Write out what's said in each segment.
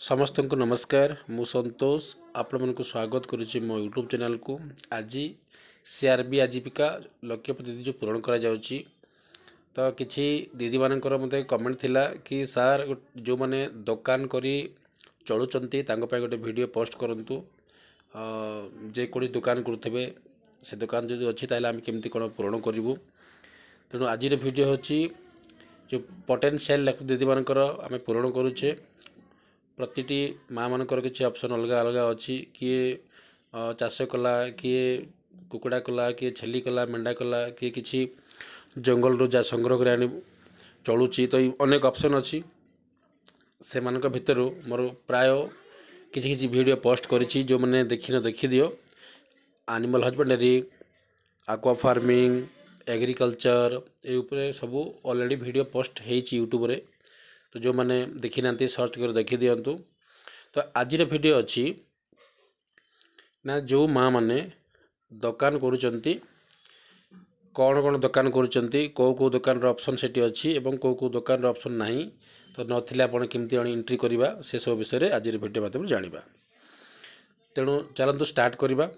समस्त को नमस्कार मु संतोष आपण मन को स्वागत करुच्ची मो यूट्यूब चैनल को। आज सीआरबी आजीविका लक्ष्यपति जो पूरण करा जाउची तो किछि दीदी मानकर मते कमेंट थिला कि सार जो माने दुकान करी चलुचंती तांको पय गोटे वीडियो पोस्ट करंतु जे कोडी दुकान करथबे से दुकान जदि अछि ताले हम केमती कोन पूरण करिवु। तेणु आज वीडियो होची जो पोटेंशियल दीदी मानकर आम पूरण करुचे। प्रतिटी माँ मानकर किसी ऑप्शन अलग अलग अच्छी किए चाष कला किए कुकुड़ा कला किए छेली कला मेंढा कला किए किसी जंगल रू जा संग्रह कर आनी चलुची तो अनेक ऑप्शन अच्छी से मानक भितर मोर प्राय किसी किसी वीडियो पोस्ट करिछि जो मैंने देखी न देखी दियो। Animal husbandry aqua farming agriculture ये उपरे सबू ऑलरेडी वीडियो पोस्ट होइछि यूट्यूब रे। तो जो मैंने देखी ना सर्च कर देखी दिंतु। तो आज वीडियो अच्छी ना जो माँ मैंने दुकान करुँच कौन कौन दुकान करुँच कौ कौ दुकान ऑप्शन सेठी अच्छी एवं कौ कौ दुकान ऑप्शन नहीं तो नथिले आपण केमती एंट्री करवा से सब विषय आज वीडियो माध्यम जाना। तेणु चलतु स्टार्ट करवा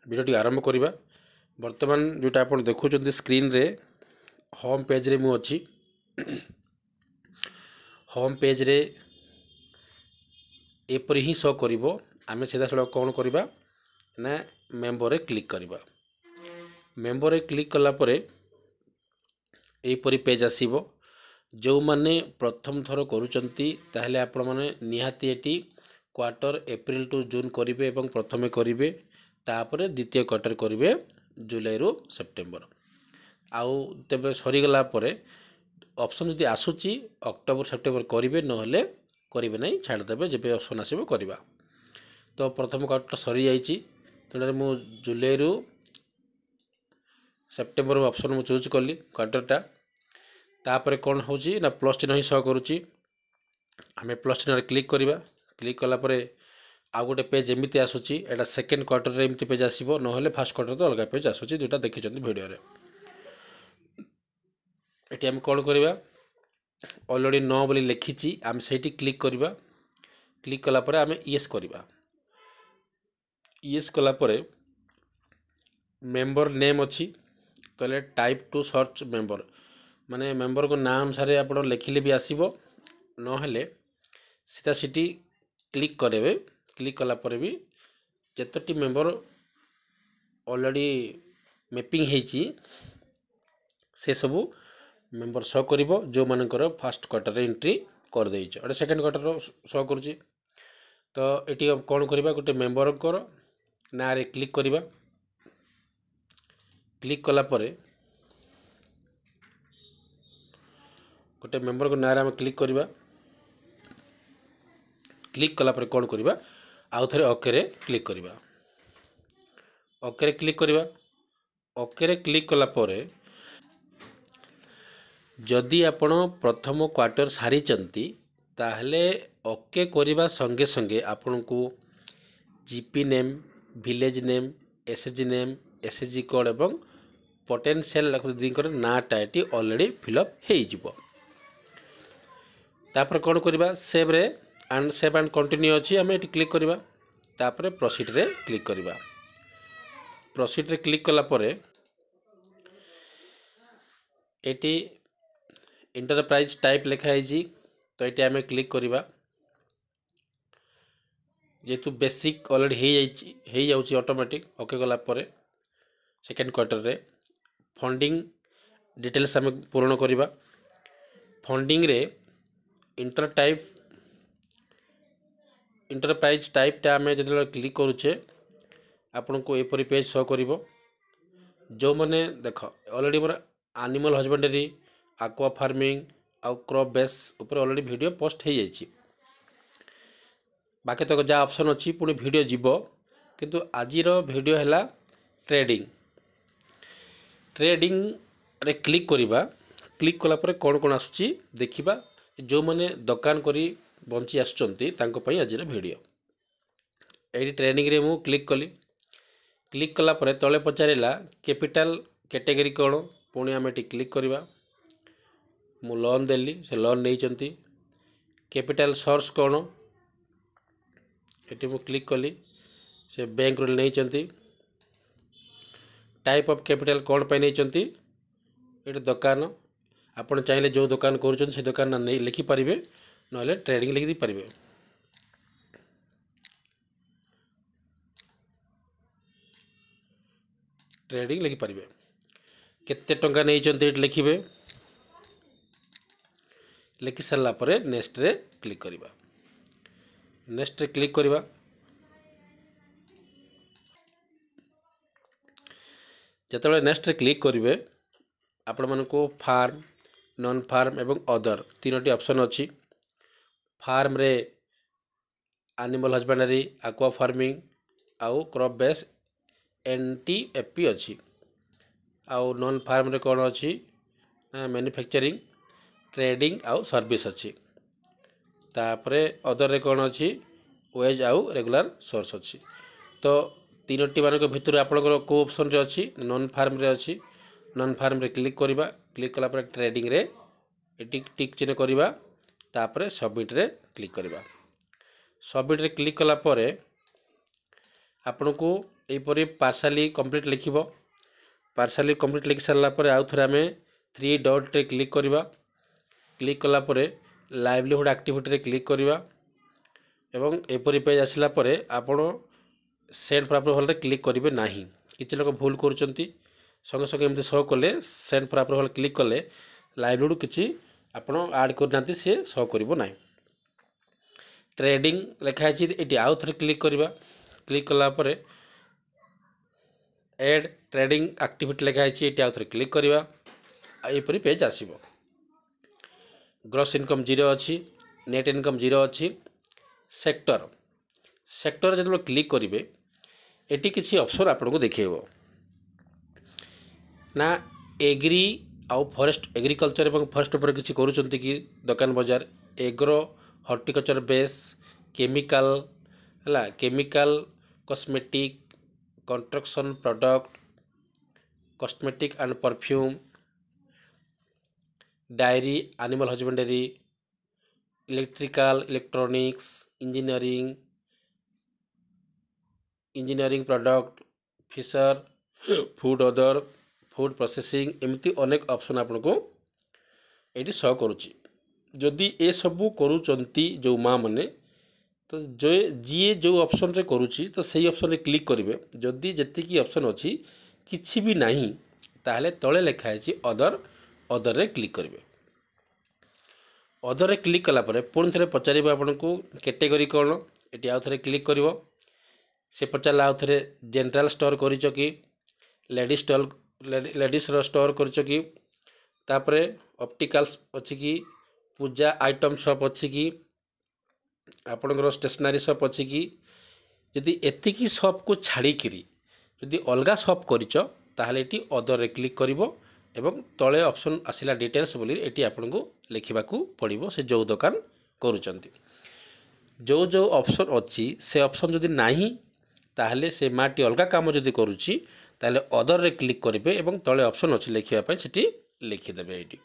वीडियो आरंभ करवा। वर्तमान जोटा आप देखुं स्क्रीन रे होम पेज रे मु अच्छी होम पेज रे एपरी ही शो करिवो। आम सीधा सड़क कौन करवा ना मेंबर रे क्लिक करवा। मेंबर रे क्लिक कला परे एपरी पेज आसीबो। जो माने प्रथम थर करूचंती ताहले आपण माने निहाती एटी क्वार्टर एप्रिल टू जून करिवे एवं प्रथमे करिवे तापरे द्वितीय क्वार्टर करिवे जुलाई रो सेप्टेम्बर आउ तेबे सरी गला परे ऑप्शन जदि आसुची अक्टोबर सेप्टेम्बर करेंगे नहले करेंगे नहीं छाड़देवे जब ऑप्शन आसो करवा। तो प्रथम क्वार्टर सरी जाइए तेणु मु जुलाई रु सेप्टेम्बर ऑप्शन मु चूज कली क्वार्टरटा। तापर कौन हो ना प्लस चिन्ह ही शो करुच्ची आम प्लस चिन्ह क्लिक करवा। क्लिक कलापर आउ गोटे पेज एमती आसूची एटा सेकेंड क्वार्टर एमती पेज आसो ना फास्ट क्वार्टर तो अलग पेज आसूची जोटा देखिए वीडियो रे। ये आम कौन करवा ऑलरेडी न बोली लिखी आम से क्लिक करवा। क्लिक कलापर आम येस करवा। येस कलापर मेंबर नेम अच्छी तो टाइप टू सर्च मेंबर माने मेंबर को नाम अनुसार आप लिखिले भी आसो ना सीधा सीटी क्लिक करेंगे। क्लिक कलापर भी जितटी मेंबर ऑलरेडी मैपिंग होइछि से सबू मेंबर शो करिवो जो मानकर फास्ट क्वार्टर एंट्री कर देइछ और सेकंड क्वार्टर शो करुच्ची। तो ये कौन करवा गोटे मेंबर ना रे क्लिक करवा। क्लिक कला परे गोटे मेंबर को ना रे क्लिक करवा। क्लिक कला परे कौन करवा आउ थे ओके रे क्लिक करवा। ओके रे क्लिक करवा। ओके रे क्लिक कला परे जदि आपण प्रथम क्वार्टर सारी ताहले ओके करवा संगे संगे आपण को GP name village name SHG name SHG code एवं पोटेंशियल दीकर नाटा ये ऑलरेडी फिलअप हो। तापर कौन करवा सेव रे एंड सेव एंड कंटिन्यू अच्छी आम ये क्लिक करवा। तापर प्रोसीड रे क्लिक करवा। प्रोसीड रे क्लिक कला परे एटी इंटरप्राइज टाइप लिखाई तो ये आम क्लिक करवा। जेहेतु बेसिक ऑलरेडी हो जाऊँगी ऑटोमेटिक ओके गला परे सेकेंड क्वार्टर रे फंडिंग डिटेल्स आम पूर्ण करवा। फंडिंग रे इंटरप्राइज टाइपटा आम जो क्लिक करुचे आपन को एपरी पेज शो करिवो। जो मैंने देख ऑलरेडी मोर एनिमल हस्बेंडरी एक्वा फार्मिंग आउ क्रॉप बेस ऊपर ऑलरेडी वीडियो पोस्ट हो जाइए। बाकी तक जहाँ ऑप्शन अच्छी पुणी वीडियो जीव किंतु आजिर वीडियो है ट्रेडिंग। ट्रेडिंग रे क्लिक करवा। क्लिक कलापर कौन कौन आसूची देखिबा जो मैंने दुकान करी बंची आसुचंती तांको पई आजिर वीडियो। एडी ट्रेडिंग रे मु क्लिक कली। क्लिक कला परे तले पचारिला कैपिटल कैटेगरी कौन पुणी आम ये क्लिक करवा। मु लोन देली से लोन नहीं कैपिटल सोर्स कौन ये मुझे क्लिक कली से बैंक रू नहीं टाइप ऑफ कैपिटल कौन पे नहीं ये दुकान आपड़ चाहिए जो दुकान कर दुकान ना नहीं लिखिपारे ना ट्रेडिंग लिखि पारे ट्रेडिंग लिखिपारे केते टंका नहीं लिखिबे लिखि सारा पर नेक्स्ट रे क्लिक करवा नेक्स्ट रे क्लिक करवा जिते नेक्स्ट रे क्लिक करेंगे आपण मानक फार्म नॉन फार्म एवं अदर तीनोटी ऑप्शन अच्छी फार्म रे एनिमल हस्बेंडरी एक्वा फार्मिंग आउ क्रॉप बेस NTFP अच्छी आउ नॉन फार्म रे कौन अच्छी मैन्युफैक्चरिंग ट्रेडिंग आउ सर्विस अच्छी तापरे अदर रे कौन अच्छी वेज आउ रेगुलर सोर्स अच्छी तो तीनोटी मानक भितर आपंकर को ऑप्शन रे अच्छी नॉन फार्म रे अच्छी नॉन फार्म रे क्लिक करवा क्लिक कला पर ट्रेडिंग रे टिक चिन्ह करवा तापरे सबमिट रे क्लिक करवा सबमिट रे क्लिक कला परे आपन को एपरी पार्सली कंप्लीट लिखिबो पार्सली कंप्लीट लिखि सारला परे आउ थरे हमें 3 डॉट रे क्लिक करवा क्लिक कला परे लाइवलीहुड एक्टिविटी रे क्लिक करवा एवं एपरी पेज आसला परे आपण सेंड फॉर अप्रूवल रे क्लिक करेंगे नहीं किसी लोग भूल करुँच संगे संगे एमती शो कले सेंड फॉर अप्रूवल क्लिक कले लाइवलीहुड किसी आपण ऐड करना सी शो करना ट्रेडिंग लिखाई ये आउ थे क्लिक करवा क्लिक कला एड ट्रेडिंग एक्टिविटी लिखाई ये आउ थे क्लिक करवा यहपरी पेज आसब ग्रॉस इनकम 0 अच्छी नेट इनकम 0 अच्छी सेक्टर सेक्टर जो क्लिक करेंगे एटी किसी ऑप्शन आपन को देखेबो ना एग्री आउ फॉरेस्ट एग्रीकल्चर एवं फॉरेस्ट उपर किसी करूचंती कि दुकान बाजार एग्रो हॉर्टिकल्चर बेस केमिकल हला chemical cosmetic construction product cosmetic and perfume dairy animal husbandry electrical electronics engineering product fisher food other food processing एमती अनेक ऑप्शन आपन को ये शो करुच्ची जदि ए सबू करुचंती जो माँ मैंने तो जो जी जो ऑप्शन रे करुच्ची तो सही ऑप्शन रे क्लिक करेंगे जदि जी ऑप्शन अच्छी किसी भी नहीं ताहले तले लिखा है अदर अदर रे क्लिक करेंगे अदर रे क्लिक कला परे पुणी थे पचार आपन को कैटेगरी कौन ये आउ थे क्लिक कर से पचारा आउ थे जनरल स्टोर कर लेडीज स्टोर लेडीज स्टोर कर तापरे ऑप्टिकल्स अच्छी कि पूजा आइटम शॉप अच्छी कि आपणकर स्टेशनरी शॉप अच्छी कि यदि एतिकी शॉप को छाड़िकी यदि अलग शॉप करिच ताहले एटी अदर रे क्लिक करिवो एवं तले ऑप्शन आसिला डिटेल्स बोली एटी आपन को लिखिबाकू पड़िबो से जो दुकान करूचंती जो जो ऑप्शन अच्छी से ऑप्शन जदि नाही ताहले से माटी अलग काम जदि करूची ताहले अदर रे क्लिक करेंगे एवं तले ऑप्शन अच्छी लिखापी से लिखिदेवे ये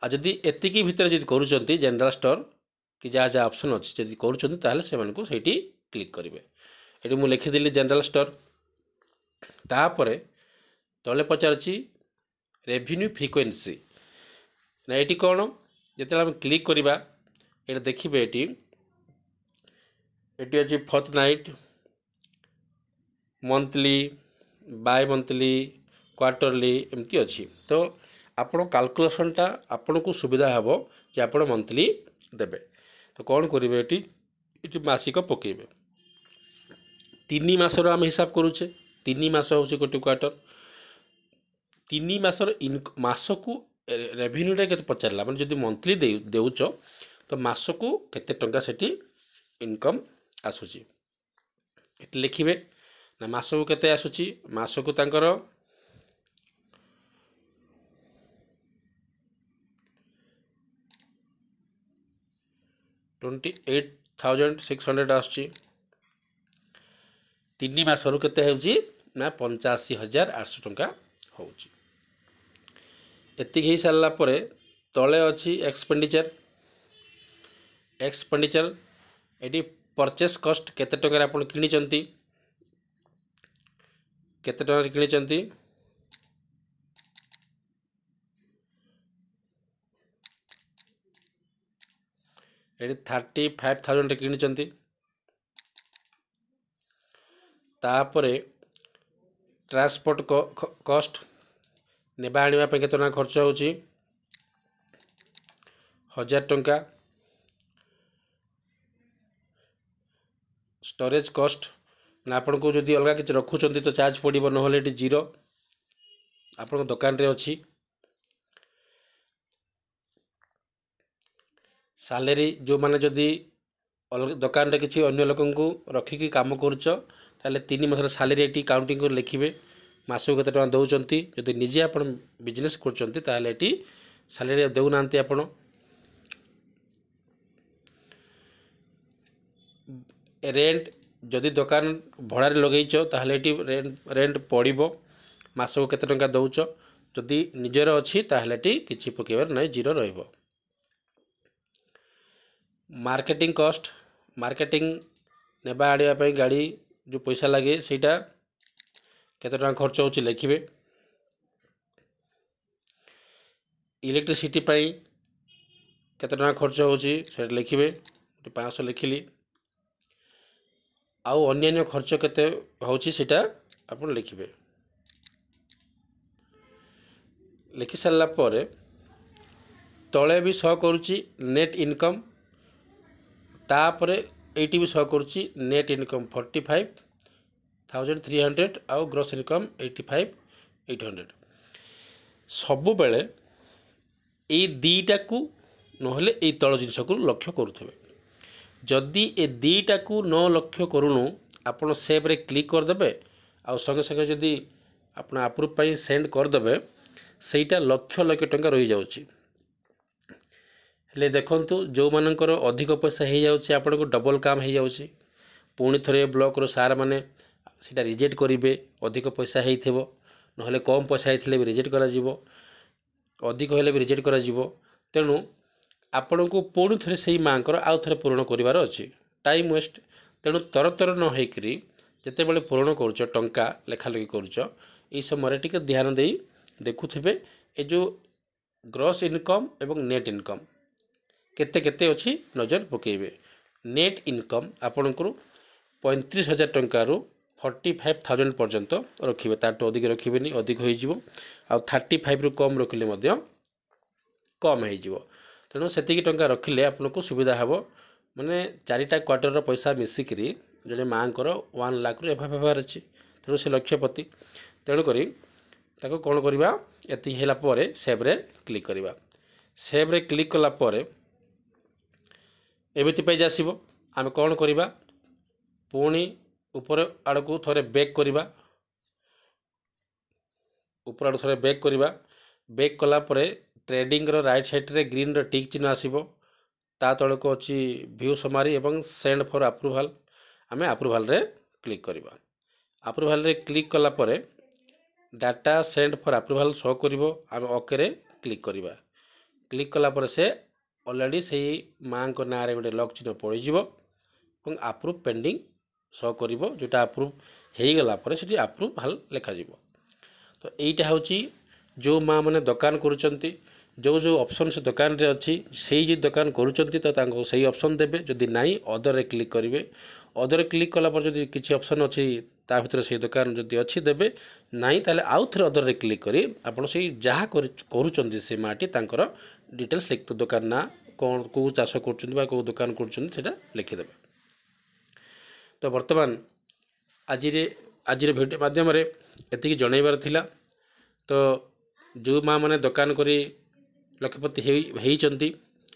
आ जदि एतिकी भितर जदि करूचंती जनरल स्टोर कि जहाँ जहाँ ऑप्शन अच्छी जदि करूचंती ताहले से मानकु सेठी क्लिक करेंगे ये मुझे लिखिदेली जनरल स्टोर तापरे तले पचारची रेवेन्यू फ्रिक्वेंसी ना ये कौन जिते आम क्लिक करवा ये देखिए ये अच्छी Fortnite monthly bye monthly quarterly एमती अच्छी तो आपण कैलकुलेशनटा आपन को सुविधा हे जे आप मंथली देवे तो कौन करेंगे ये मासिक पकेबे 3 मासर आम हिसाब करुचे 3 मास हूँ गोटे क्वार्टर 3 मासर मासकू रेवेन्यूटा के पचारा मैंने जब मंथली देउच तो मासकू केते टंका सेठी इनकम आसूची लिखिबे ना मासकू केते आसूची मासकू तांकर 28,600 आसूची 3 मासरू केते होउची ना 85,800 टंका होउची एतिक ही सारला परे तले अच्छी expenditure expenditure eighty purchase cost केते टंका आपण किनिचंती केते टंका किनिचंती एटी 35,000 किनिचंती तापरे ट्रांसपोर्ट कॉस्ट नेबा आनिबा पे केते टंका खर्च होची 1,000 टंका स्टोरेज कॉस्ट ना आपन को जदि अलगा किछ रखुचंती तो चार्ज पड़िबो नहले एटी जीरो आपन दुकान रे अछि सैलरी जो माने जदि अलग दुकान रे किछि अन्य लोकन को रखी की काम करूच ताले 3 मासर सैलरी एटी काउंटिंग कर लिखिबे मासो केते टका दउचंती जदि निजे आपन बिजनेस करचंती ताले एटी सैलरी देउ नांती आपन रेंट जदि दुकान भड़ारे लगेच ताहले एटी रेंट पड़िबो मासको केते टंका दउच जदि निजर अछि ताहले एटी किछि पकेबर नै जीरो रहइबो मार्केटिंग कॉस्ट मार्केटिंग नेबा आडिया पे गाड़ी जो पैसा लागे सेटा केते टंका खर्च होची लिखिबे इलेक्ट्रिसिटी पई केते टंका खर्च होची सेटा लिखिबे 500 लिखिली आउ अन्य खर्च केते होची सेटा आपण लिखिबे लिखि सारला परे तळे भी शो करूची नेट इनकम तापरे एटी भी शो करूची नेट इनकम 45,300 आउ ग्रोस इनकम 85,800 सबु बेले ए दीटा को नहले ए तळ जिनिस को लक्ष्य करूथबे जदि ए दीटा को न लक्ष्य करूनु आपण सेव रे क्लिक कर देबे आ संगे संगे जदि आपण अप्रूव पई सेंड कर देबे सेटा लक्ष्य लक्ष्य टंका रही जाउची हेले देखंतु जो मानकर अधिक पैसा हे जाउची आपण को डबल काम हे जाउची पुणी थरे ब्लॉक रो सार माने सेटा रिजेक्ट करिवे अधिक पैसा हेइथेबो नहले कम पैसा हेइथिले भी रिजेक्ट करा जिवो अधिक हेले भी रिजेक्ट करा जिवो तेनु आपण को पुणी थरे सेही मांकर आउ थरे पूर्ण करिवार अछि टाइम वेस्ट तेणु तर तर न हेकरी जते बेले पूर्ण करूछ टंका लेखा लगी करूछ ई समय टिके ध्यान देई देखुथिबे ए जो ग्रॉस इनकम एवं नेट इनकम केते केते अछि नजर पकेबे नेट इनकम आपण को 35,000 टंका रु 45,000 पर्यंत रखिबे ताटो अधिक रखिबेनी अधिक होई जिवो आ 35 रु कम रखिले मध्य कम होई जिवो तेणु सेतिकी टंका रखिले आपन को सुविधा हबो माने 4टा क्वार्टर रो पैसा मिसिकरी जने मांकर 1 लाख रु एफएफआर अछि तेणु से लक्षपति तेणु करी ताको कोन करबा एति हेला परे सेव रे क्लिक करबा सेव रे क्लिक कला परे एमिति पे जासिबो आमे कोन करबा पुणी ऊपर आड़ को थोड़े बैक करबा ऊपर आड़ थोड़े बैक करबा बैक कला परे ट्रेडिंग रो राइट साइड रे ग्रीन रो टिक चिन्ह आसीबो ता तळ को अछि व्यू समारी एवं सेंड फॉर अप्रूवल आमे अप्रूवल रे क्लिक करबा अप्रूवल रे क्लिक कला परे data send for approval show करिवो आमे ओके रे क्लिक करबा क्लिक कला परे से ऑलरेडी सेही मां को ना रे गोटे लॉक चिन्ह पड़ि जिवो एवं अप्रूव पेंडिंग शो करिवो जोटा अप्रूव हेई गला परे सेठी अप्रूवल लेखा जिवो तो एइटा होची जो माँ मैंने दुकान करुँच जो जो ऑप्शन से दुकान रे अच्छी से जी दुकान करुँच तो सही ऑप्शन देबे जदि नाई अदर रे क्लिक करेंगे अदर क्लिक कला पर जदि किसी ऑप्शन अच्छी ता भीतर से दुकान जदि अच्छी देबे नाई ताले आउ थे अदर रे क्लिक करी आपन से जहाँ करुँच से माटी तांकर डिटेल्स लिख दुकान ना कौन को चाष कर दुकान कर लिखिदेवे तो बर्तमान आज भिडियो माध्यम एतिकी जनइबार थिला तो जो माँ मैंने दुकान करी लक्षपति होती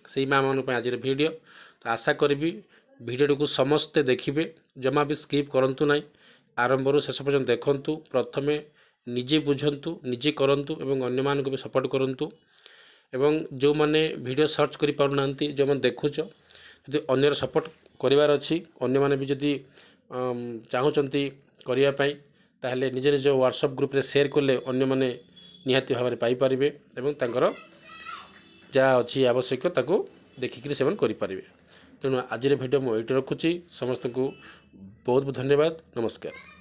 से माँ मान आज वीडियो तो आशा करी वीडियो को समस्ते देखिए जमा भी स्किप करंतु नहीं आरंभ रू शेष पर्यंत देखंतु प्रथमे निजे बुझंतु निजे करंतु एवं अन्य मान को भी सपोर्ट करंतु एवं जो माने वीडियो सर्च करि पारु नांती जो मन देखुछ यदि अन्यर सपोर्ट करिवार अछि अन्य माने भी यदि चाहूचंती करिया पई ताहले निजे निज व्हाट्सएप ग्रुप रे शेयर करले अन्य माने निहाती भाव में पाई परिबे एवं तांकर ଯାହା ଅଛି ଆବଶ୍ୟକ ତାକୁ ଦେଖିକିରି ସେମାନେ କରିପାରିବେ। ତେଣୁ ଆଜିର ଭିଡ଼ିଓ ମୁଁ ଏଇଠି ରଖୁଛି। ସମସ୍ତଙ୍କୁ ବହୁତ ବହୁତ ଧନ୍ୟବାଦ। ନମସ୍କାର।